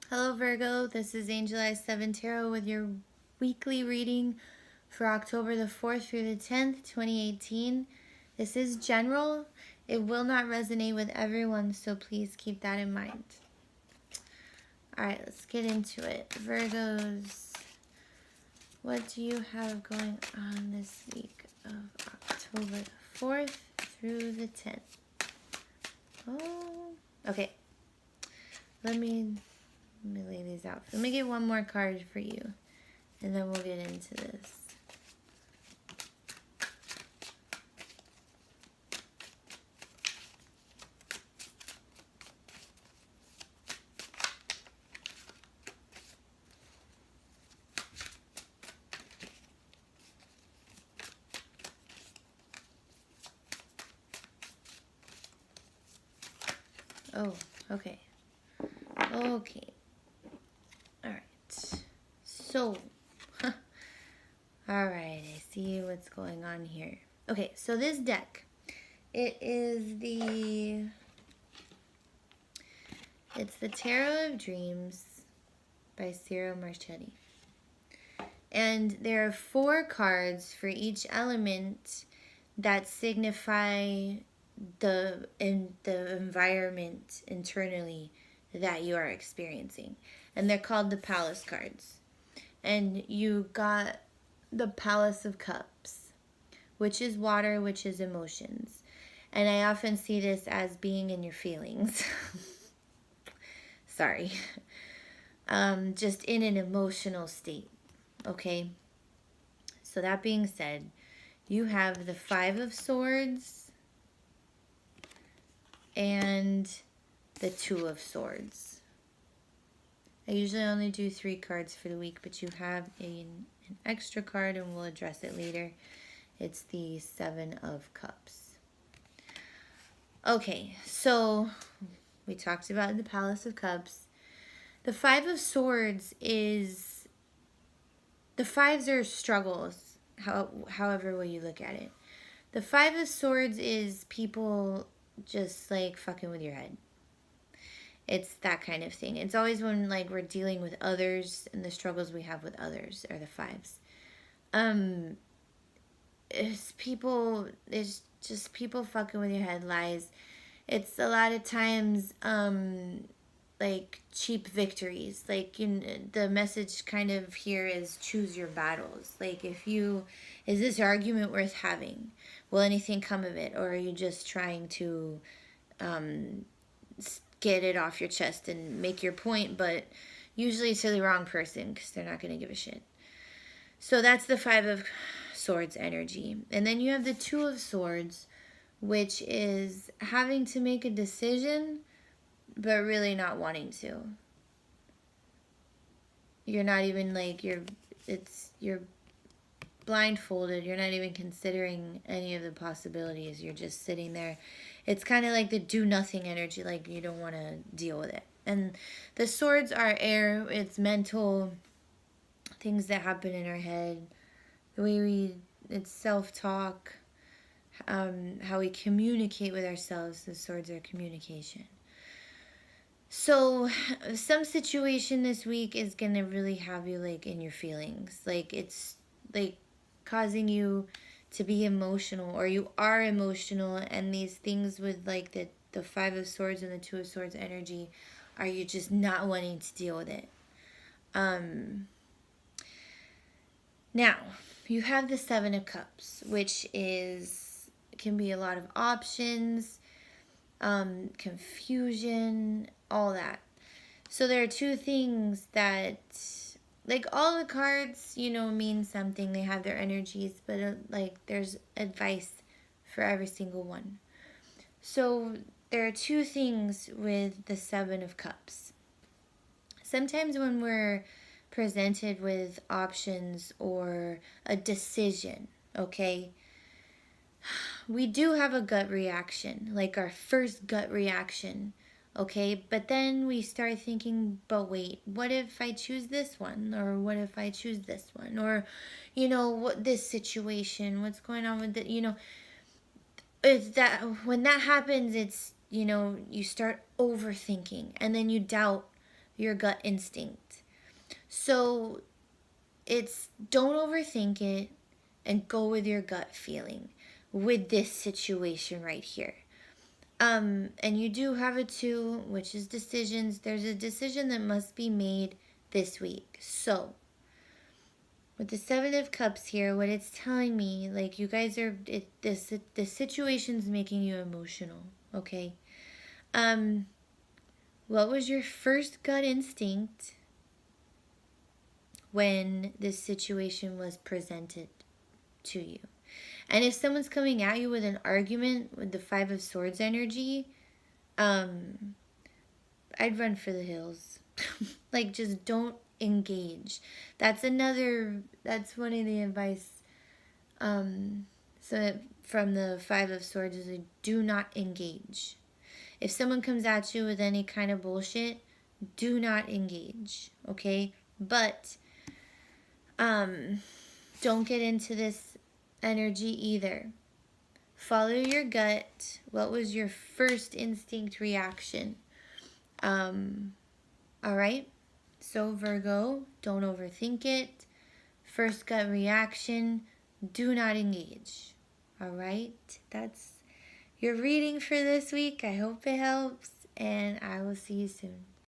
Hello Virgo, this is Angel Eyes 7 Tarot with your weekly reading for October the 4th through the 10th, 2018. This is general. It will not resonate with everyone, so please keep that in mind. Alright, let's get into it. Virgos, what do you have going on this week of October the 4th through the 10th? Oh, okay. Let me lay these out. Let me get one more card for you, and then we'll get into this. Oh, okay. Okay. Alright. So, alright, I see what's going on here. Okay, so this deck, it's the Tarot of Dreams by Ciro Marchetti. And there are 4 cards for each element that signify the environment internally that you are experiencing, and they're called the Palace cards. And you got the Palace of Cups, which is water, which is emotions, and I often see this as being in your feelings. Sorry. Just in an emotional state. Okay, so that being said, you have the 5 of Swords and the 2 of Swords. I usually only do 3 cards for the week, but you have an extra card, and we'll address it later. It's the 7 of Cups. Okay, so we talked about the Palace of Cups. The 5 of Swords is... The 5s are struggles, however way you look at it. The 5 of Swords is people just like fucking with your head. It's that kind of thing. It's always when like we're dealing with others and the struggles we have with others are the 5s. It's just people fucking with your head, lies. It's a lot of times like cheap victories. Like, the message kind of here is choose your battles. Like, is this argument worth having? Will anything come of it? Or are you just trying to get it off your chest and make your point, but usually to the wrong person, because they're not going to give a shit. So that's the 5 of Swords energy. And then you have the 2 of Swords, which is having to make a decision, but really not wanting to. You're not even like, you're blindfolded. You're not even considering any of the possibilities. You're just sitting there. It's kind of like the do nothing energy, like you don't want to deal with it. And the Swords are air. It's mental things that happen in our head. The way it's self-talk, how we communicate with ourselves. The Swords are communication. So some situation this week is going to really have you like in your feelings. Like, it's like causing you to be emotional, or you are emotional, and these things with like the 5 of Swords and the 2 of Swords energy are you just not wanting to deal with it. Now you have the 7 of Cups, which can be a lot of options, confusion, all that. So there are 2 things that, like, all the cards, mean something. They have their energies, but like there's advice for every single one. So there are 2 things with the 7 of Cups. Sometimes when we're presented with options or a decision, okay, we do have a gut reaction, like our first gut reaction. Okay, but then we start thinking, but wait, what if I choose this one? Or what if I choose this one? Or, what this situation, what's going on with it? It's that when that happens, it's, you start overthinking, and then you doubt your gut instinct. So it's don't overthink it and go with your gut feeling with this situation right here. And you do have a 2, which is decisions. There's a decision that must be made this week. So with the 7 of Cups here, what it's telling me, like, you guys are, this situation's making you emotional, okay? What was your first gut instinct when this situation was presented to you? And if someone's coming at you with an argument with the 5 of Swords energy, I'd run for the hills. Like, just don't engage. That's one of the advice so from the 5 of Swords is do not engage. If someone comes at you with any kind of bullshit, do not engage, okay? But don't get into this energy either. Follow your gut. What was your first instinct reaction? All right? So Virgo, don't overthink it. First gut reaction, do not engage. All right? That's your reading for this week. I hope it helps, and I will see you soon.